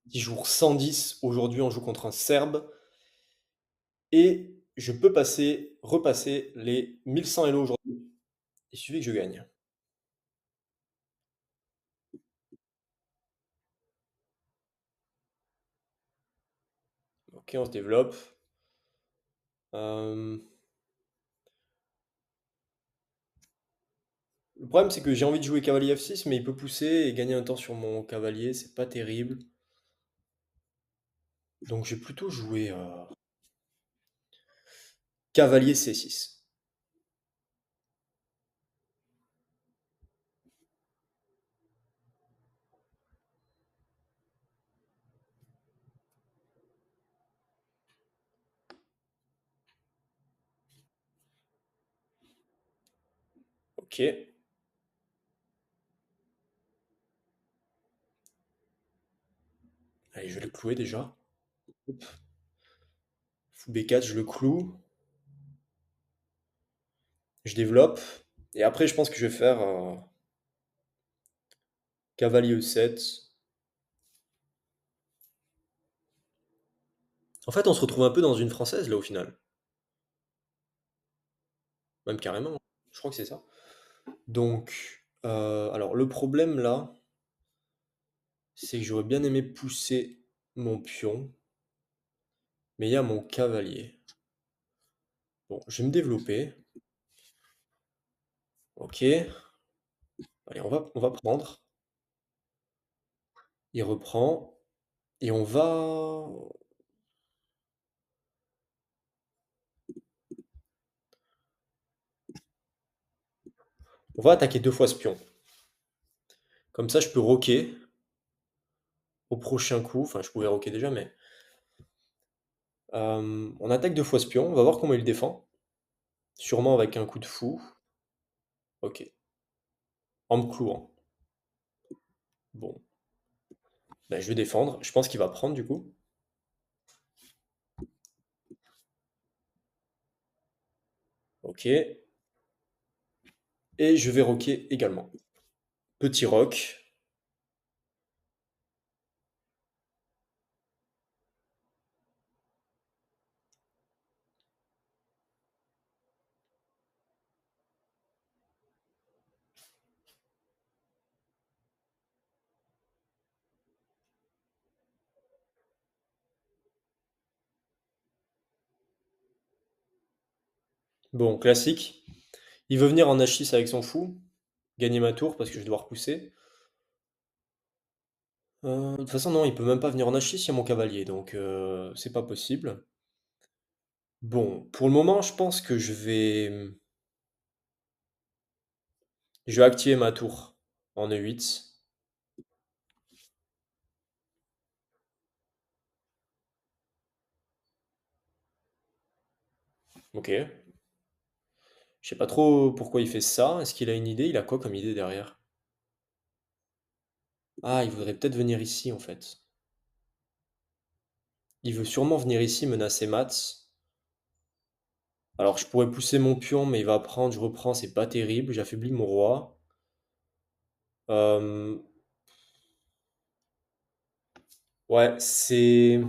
Petit jour 110, aujourd'hui on joue contre un Serbe, et je peux repasser les 1100 Elo aujourd'hui. Il suffit que je gagne. Ok, on se développe. Euh, Le problème c'est que j'ai envie de jouer cavalier F6, mais il peut pousser et gagner un temps sur mon cavalier, c'est pas terrible. Donc j'ai plutôt joué cavalier C6. Ok, allez, je vais le clouer déjà. Hop. Fou B4, je le cloue, je développe, et après je pense que je vais faire cavalier E7. En fait, on se retrouve un peu dans une française là au final. Même carrément. Je crois que c'est ça. Donc, alors le problème là, c'est que j'aurais bien aimé pousser mon pion, mais il y a mon cavalier. Bon, je vais me développer. Ok. Allez, on va prendre. Il reprend. Et on va attaquer deux fois ce pion. Comme ça, je peux roquer au prochain coup. Enfin, je pouvais roquer déjà, mais on attaque deux fois ce pion. On va voir comment il défend. Sûrement avec un coup de fou. Ok. En me clouant. Bon. Ben, je vais défendre. Je pense qu'il va prendre du coup. Ok. Et je vais roquer également. Petit roc. Bon, classique. Il veut venir en H6 avec son fou, gagner ma tour parce que je dois repousser. De toute façon, non, il peut même pas venir en H6, il y a mon cavalier, donc c'est pas possible. Bon, pour le moment, je pense que je vais activer ma tour en E8. Ok. Je sais pas trop pourquoi il fait ça. Est-ce qu'il a une idée? Il a quoi comme idée derrière? Ah, il voudrait peut-être venir ici en fait. Il veut sûrement venir ici menacer Mats. Alors je pourrais pousser mon pion, mais il va prendre, je reprends, c'est pas terrible. J'affaiblis mon roi. Euh, Ouais, c'est.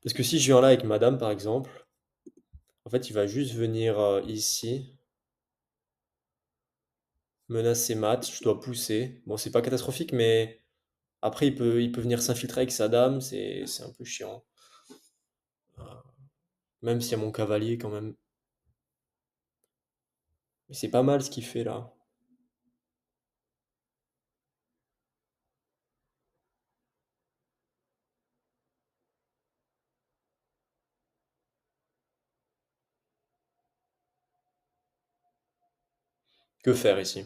Parce que si je viens là avec madame, par exemple, en fait, il va juste venir ici, menacer Matt, je dois pousser. Bon, c'est pas catastrophique, mais après, il peut venir s'infiltrer avec sa dame, c'est un peu chiant. Même s'il y a mon cavalier, quand même. Mais c'est pas mal ce qu'il fait là. Que faire ici?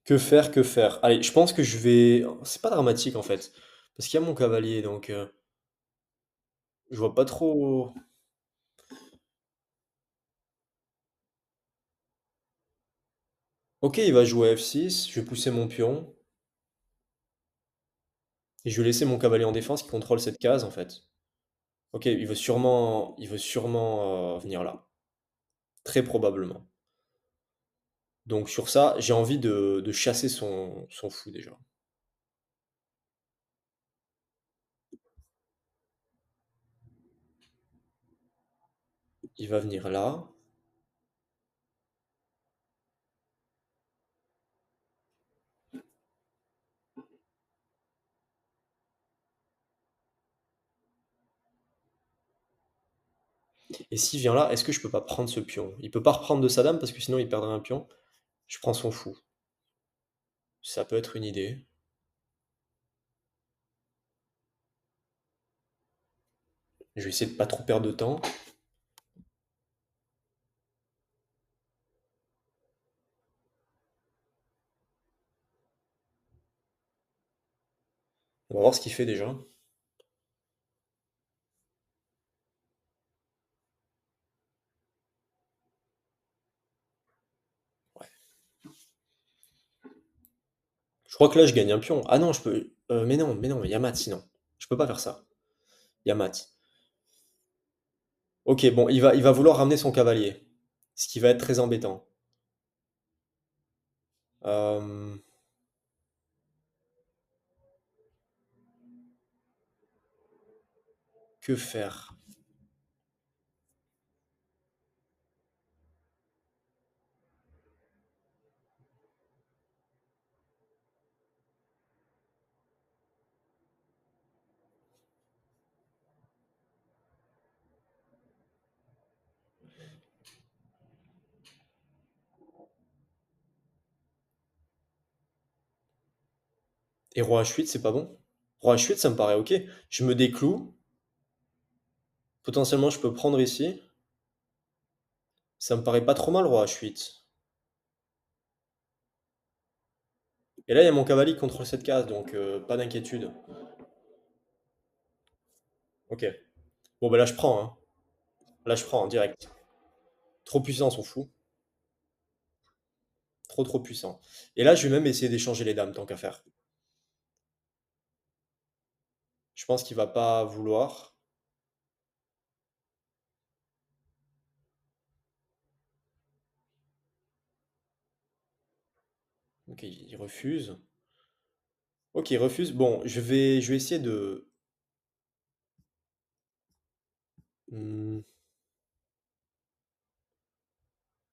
Que faire, que faire? Allez, je pense que je vais. C'est pas dramatique en fait. Parce qu'il y a mon cavalier, donc je vois pas trop. Ok, il va jouer F6, je vais pousser mon pion. Et je vais laisser mon cavalier en défense qui contrôle cette case en fait. Ok, il veut sûrement venir là. Très probablement. Donc sur ça, j'ai envie de chasser son fou déjà. Il va venir là. Et s'il vient là, est-ce que je peux pas prendre ce pion? Il peut pas reprendre de sa dame parce que sinon il perdrait un pion. Je prends son fou. Ça peut être une idée. Je vais essayer de pas trop perdre de temps. On va voir ce qu'il fait déjà. Ouais. Je crois que là je gagne un pion. Ah non, je peux. Mais non, il y a mat sinon. Je peux pas faire ça. Il y a mat. Ok, bon, il va vouloir ramener son cavalier. Ce qui va être très embêtant. Euh, que faire? Et roi H8, c'est pas bon? Roi H8, ça me paraît ok. Je me décloue. Potentiellement, je peux prendre ici. Ça me paraît pas trop mal, roi H8. Et là, il y a mon cavalier qui contrôle cette case, donc pas d'inquiétude. Ok. Bon, bah là, je prends, hein. Là, je prends en direct. Trop puissant, son fou. Trop puissant. Et là, je vais même essayer d'échanger les dames, tant qu'à faire. Je pense qu'il va pas vouloir. Ok, il refuse. Ok, il refuse. Bon, je vais essayer de... Hmm,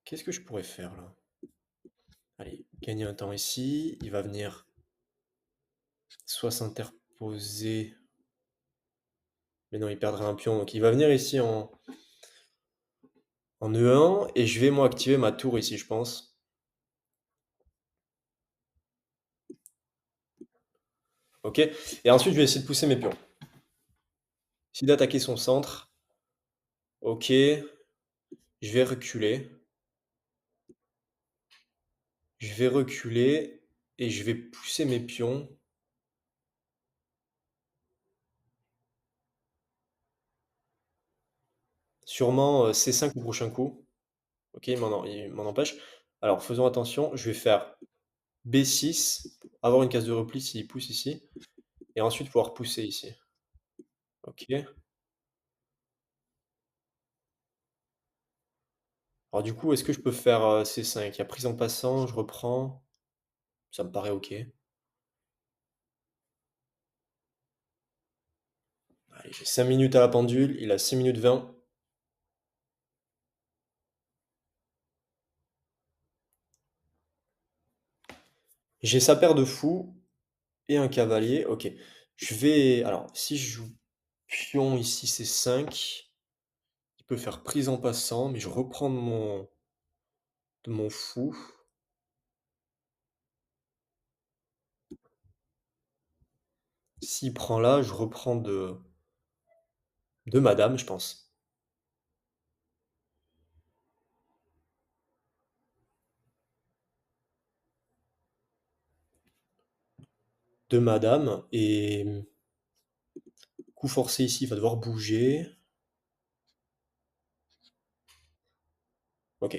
qu'est-ce que je pourrais faire, là? Allez, gagner un temps ici. Il va venir soit s'interposer. Mais non, il perdrait un pion. Donc, il va venir ici en E1. Et je vais, moi, activer ma tour ici, je pense. Ok. Et ensuite, je vais essayer de pousser mes pions. Essayer d'attaquer son centre. Ok. Je vais reculer. Je vais reculer. Et je vais pousser mes pions. Sûrement C5 au prochain coup. Ok, il m'en empêche. Alors, faisons attention. Je vais faire B6. Avoir une case de repli s'il pousse ici. Et ensuite pouvoir pousser ici. Ok. Alors du coup, est-ce que je peux faire C5? Il y a prise en passant, je reprends. Ça me paraît ok. Allez, j'ai 5 minutes à la pendule, il a 6 minutes 20. J'ai sa paire de fous et un cavalier. Ok. Je vais... Alors, si je joue pion ici, C5, il peut faire prise en passant, mais je reprends de mon fou. S'il prend là, je reprends de madame, je pense. De madame, et coup forcé ici, il va devoir bouger. Ok.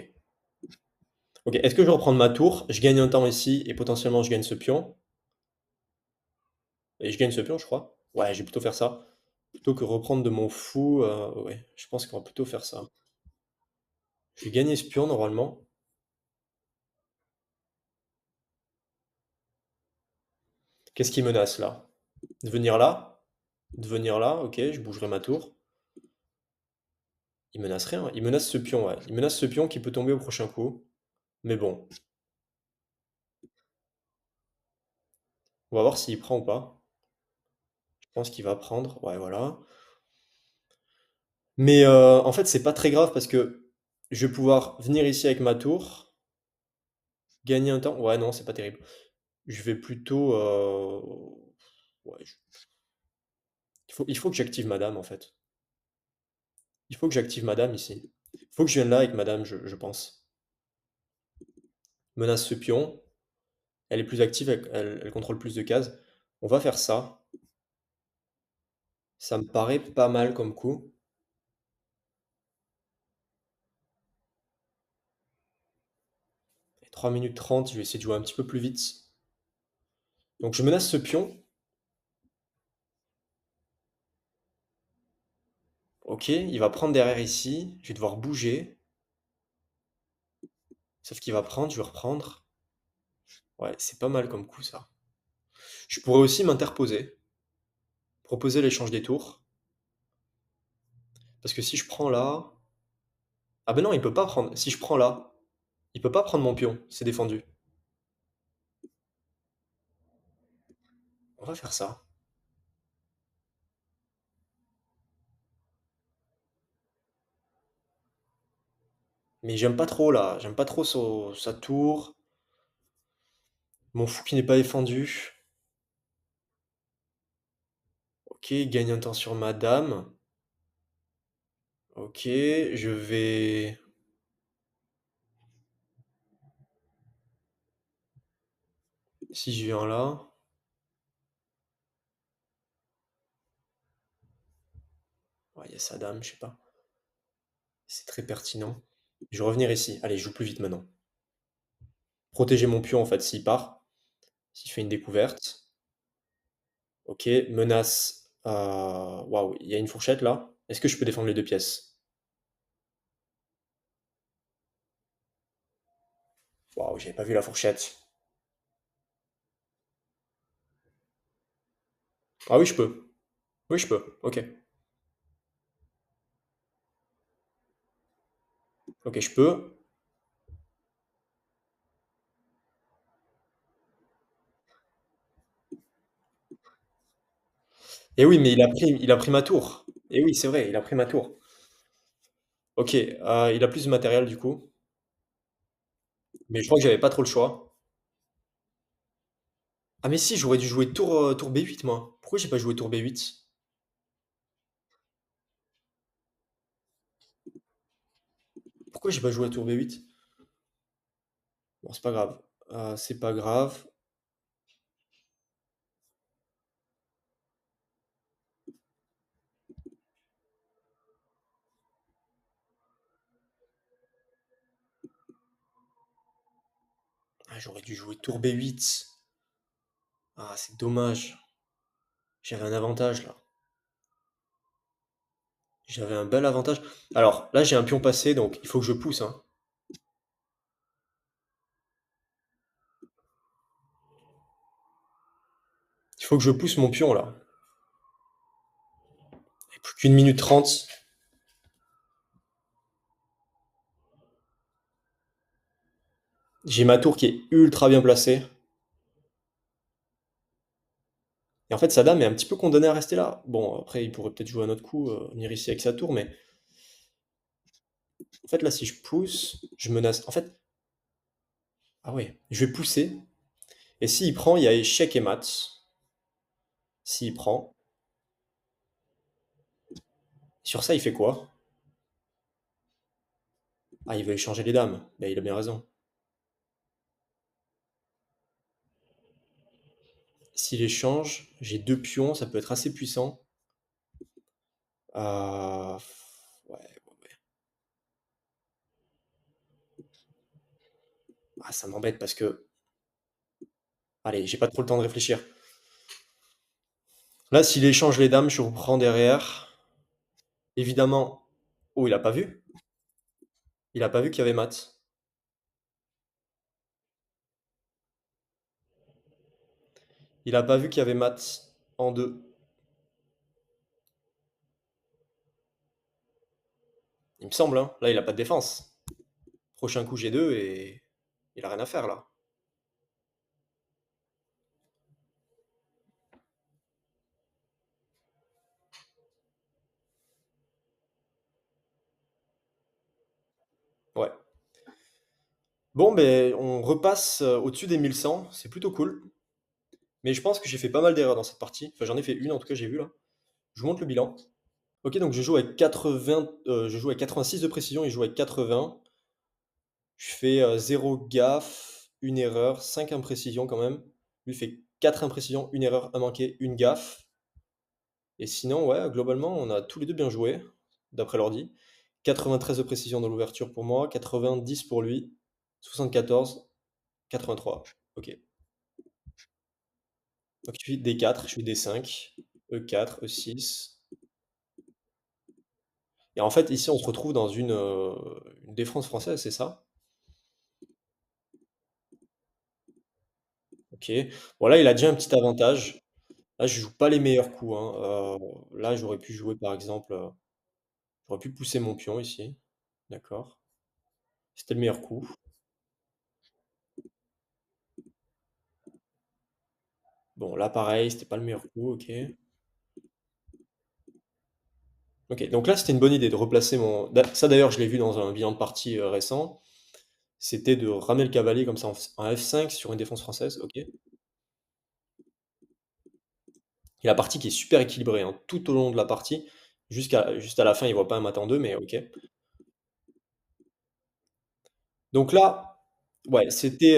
Ok, est-ce que je vais reprendre ma tour? Je gagne un temps ici, et potentiellement je gagne ce pion. Et je gagne ce pion, je crois. Ouais, je vais plutôt faire ça. Plutôt que reprendre de mon fou, ouais, je pense qu'on va plutôt faire ça. Je vais gagner ce pion normalement. Qu'est-ce qui menace là? De venir là? De venir là, ok, je bougerai ma tour. Il menace rien, il menace ce pion, ouais. Il menace ce pion qui peut tomber au prochain coup. Mais bon, on va voir s'il prend ou pas. Je pense qu'il va prendre, ouais, voilà. Mais en fait, c'est pas très grave parce que je vais pouvoir venir ici avec ma tour, gagner un temps. Ouais, non, c'est pas terrible. Je vais plutôt. Ouais, il faut que j'active madame en fait. Il faut que j'active madame ici. Il faut que je vienne là avec madame, je pense. Menace ce pion. Elle est plus active, elle contrôle plus de cases. On va faire ça. Ça me paraît pas mal comme coup. 3 minutes 30, je vais essayer de jouer un petit peu plus vite. Donc je menace ce pion. Ok, il va prendre derrière ici. Je vais devoir bouger. Sauf qu'il va prendre, je vais reprendre. Ouais, c'est pas mal comme coup ça. Je pourrais aussi m'interposer. Proposer l'échange des tours. Parce que si je prends là... Ah ben non, il peut pas prendre. Si je prends là, il peut pas prendre mon pion. C'est défendu. On va faire ça. Mais j'aime pas trop là. J'aime pas trop sa tour. Mon fou qui n'est pas défendu. Ok, il gagne un temps sur ma dame. Ok, je vais... Si je viens là... Ouais, il y a sa dame, je sais pas. C'est très pertinent. Je vais revenir ici. Allez, je joue plus vite maintenant. Protéger mon pion en fait s'il part. S'il fait une découverte. Ok, menace. Waouh, il y a une fourchette là. Est-ce que je peux défendre les deux pièces? Waouh, j'avais pas vu la fourchette. Ah oui, je peux. Oui, je peux. Ok. Ok, je peux. Et oui, mais il a pris ma tour. Et oui, c'est vrai, il a pris ma tour. Ok, il a plus de matériel du coup. Mais je crois que j'avais pas trop le choix. Ah mais si, j'aurais dû jouer tour B8 moi. Pourquoi j'ai pas joué tour B8? Pourquoi j'ai pas joué à tour B8? Bon, c'est pas grave. C'est pas grave. Ah, j'aurais dû jouer tour B8. Ah, c'est dommage. J'avais un avantage là. J'avais un bel avantage. Alors là, j'ai un pion passé, donc il faut que je pousse, hein. Il faut que je pousse mon pion là. Et plus qu'une minute 30. J'ai ma tour qui est ultra bien placée. Et en fait, sa dame est un petit peu condamnée à rester là. Bon, après, il pourrait peut-être jouer un autre coup, venir ici avec sa tour, mais en fait, là, si je pousse, je menace. En fait, ah ouais, je vais pousser. Et s'il prend, il y a échec et mat. S'il prend. Sur ça, il fait quoi? Ah, il veut échanger les dames. Ben, il a bien raison. S'il échange, j'ai deux pions, ça peut être assez puissant. Ouais, ouais. Ah, ça m'embête parce que. Allez, j'ai pas trop le temps de réfléchir. Là, s'il échange les dames, je reprends derrière. Évidemment. Oh, il a pas vu? Il a pas vu qu'il y avait mat. Il a pas vu qu'il y avait mat en 2. Il me semble, hein. Là, il a pas de défense. Prochain coup G2 et il a rien à faire là. Ouais. Bon, ben, on repasse au-dessus des 1100. C'est plutôt cool. Mais je pense que j'ai fait pas mal d'erreurs dans cette partie. Enfin, j'en ai fait une en tout cas, j'ai vu là. Je vous montre le bilan. Ok, donc je joue avec 80, je joue avec 86 de précision, il joue avec 80. Je fais 0 gaffe, une erreur, 5 imprécisions quand même. Lui fait 4 imprécisions, une erreur, un manqué, une gaffe. Et sinon, ouais, globalement, on a tous les deux bien joué, d'après l'ordi. 93 de précision dans l'ouverture pour moi, 90 pour lui, 74, 83. Ok. Donc je fais D4, je fais D5, E4, E6. Et en fait, ici, on se retrouve dans une défense française, c'est ça? Ok. Bon, là, il a déjà un petit avantage. Là, je joue pas les meilleurs coups, hein. Là, j'aurais pu jouer, par exemple, j'aurais pu pousser mon pion ici. D'accord. C'était le meilleur coup. Bon, là, pareil, c'était pas le meilleur coup, ok. Ok, donc là, c'était une bonne idée de replacer mon... Ça, d'ailleurs, je l'ai vu dans un bilan de partie récent. C'était de ramer le cavalier comme ça en F5 sur une défense française, ok. Et la partie qui est super équilibrée, hein, tout au long de la partie. Juste à la fin, il voit pas un mat en deux, mais ok. Donc là, ouais, c'était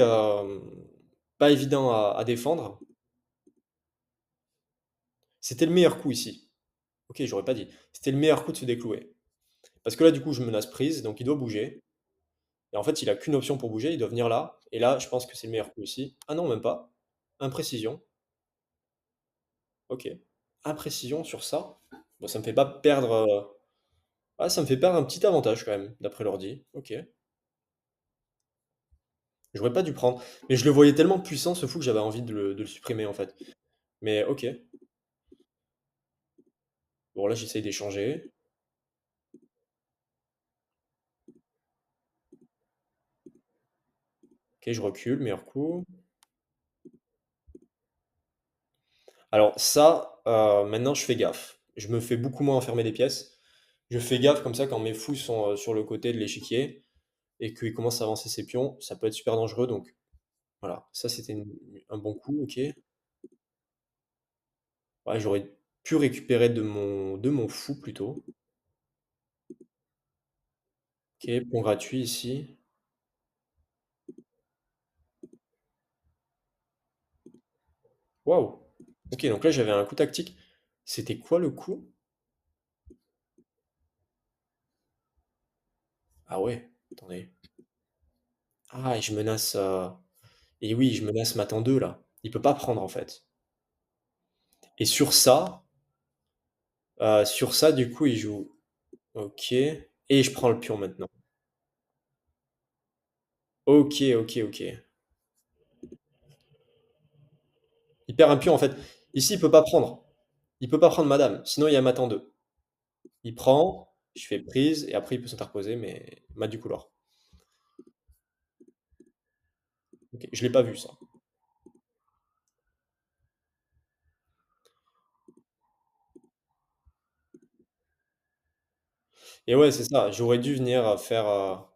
pas évident à défendre. C'était le meilleur coup ici. Ok, j'aurais pas dit. C'était le meilleur coup de se déclouer. Parce que là, du coup, je menace prise, donc il doit bouger. Et en fait, il a qu'une option pour bouger, il doit venir là. Et là, je pense que c'est le meilleur coup ici. Ah non, même pas. Imprécision. Ok. Imprécision sur ça. Bon, ça me fait pas perdre. Ah, ça me fait perdre un petit avantage quand même, d'après l'ordi. Ok. J'aurais pas dû prendre. Mais je le voyais tellement puissant ce fou que j'avais envie de le supprimer en fait. Mais ok. Bon, là, j'essaye d'échanger. Ok, je recule, meilleur coup. Alors ça, maintenant je fais gaffe. Je me fais beaucoup moins enfermer des pièces. Je fais gaffe comme ça quand mes fous sont sur le côté de l'échiquier et qu'ils commencent à avancer ses pions, ça peut être super dangereux. Donc voilà, ça c'était un bon coup, ok. Ouais, j'aurais pu récupérer de mon fou plutôt. Ok, pion gratuit ici. Waouh. Ok, donc là j'avais un coup tactique. C'était quoi le coup? Ah ouais, attendez. Ah, et je menace. Et oui, je menace Matan 2 là. Il peut pas prendre en fait. Et sur ça, du coup, il joue. Ok. Et je prends le pion maintenant. Ok, ok, ok. Il perd un pion en fait. Ici, il peut pas prendre. Il peut pas prendre madame. Sinon, il y a mat en 2. Il prend, je fais prise, et après, il peut s'interposer, mais mat du couloir. Ok, je l'ai pas vu ça. Et ouais, c'est ça. J'aurais dû venir faire.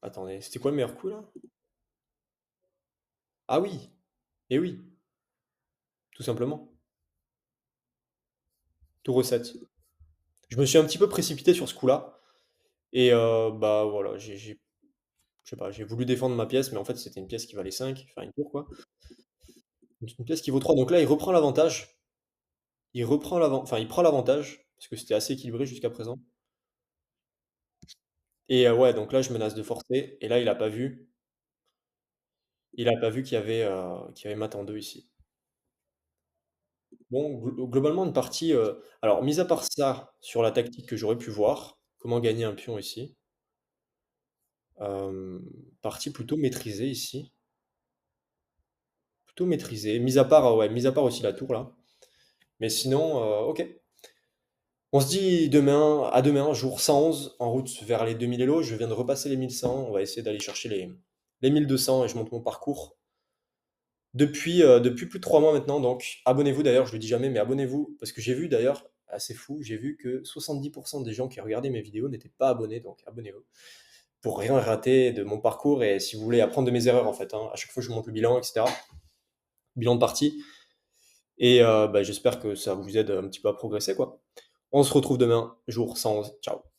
Attendez, c'était quoi le meilleur coup là? Ah oui, et oui, tout simplement. Tout recette. Je me suis un petit peu précipité sur ce coup-là. Et bah voilà, je sais pas, j'ai voulu défendre ma pièce, mais en fait c'était une pièce qui valait 5, enfin une tour quoi. Une pièce qui vaut 3. Donc là il reprend l'avantage. Enfin il prend l'avantage, parce que c'était assez équilibré jusqu'à présent. Et ouais, donc là je menace de forcer, et là il a pas vu. Il a pas vu qu'il y avait mat en 2 ici. Bon, globalement une partie. Alors, mis à part ça, sur la tactique que j'aurais pu voir, comment gagner un pion ici. Partie plutôt maîtrisée ici, plutôt maîtrisée, mis à part, ouais, mis à part aussi la tour là. Mais sinon, OK. On se dit demain à demain, jour 111, en route vers les 2000 élos. Je viens de repasser les 1100. On va essayer d'aller chercher les 1200 et je monte mon parcours depuis plus de 3 mois maintenant. Donc abonnez-vous d'ailleurs, je le dis jamais, mais abonnez-vous parce que j'ai vu d'ailleurs, assez fou, j'ai vu que 70% des gens qui regardaient mes vidéos n'étaient pas abonnés, donc abonnez-vous pour rien rater de mon parcours et si vous voulez apprendre de mes erreurs en fait, hein. À chaque fois, je vous montre le bilan, etc. Bilan de partie. Et bah, j'espère que ça vous aide un petit peu à progresser, quoi. On se retrouve demain, jour 111. Ciao.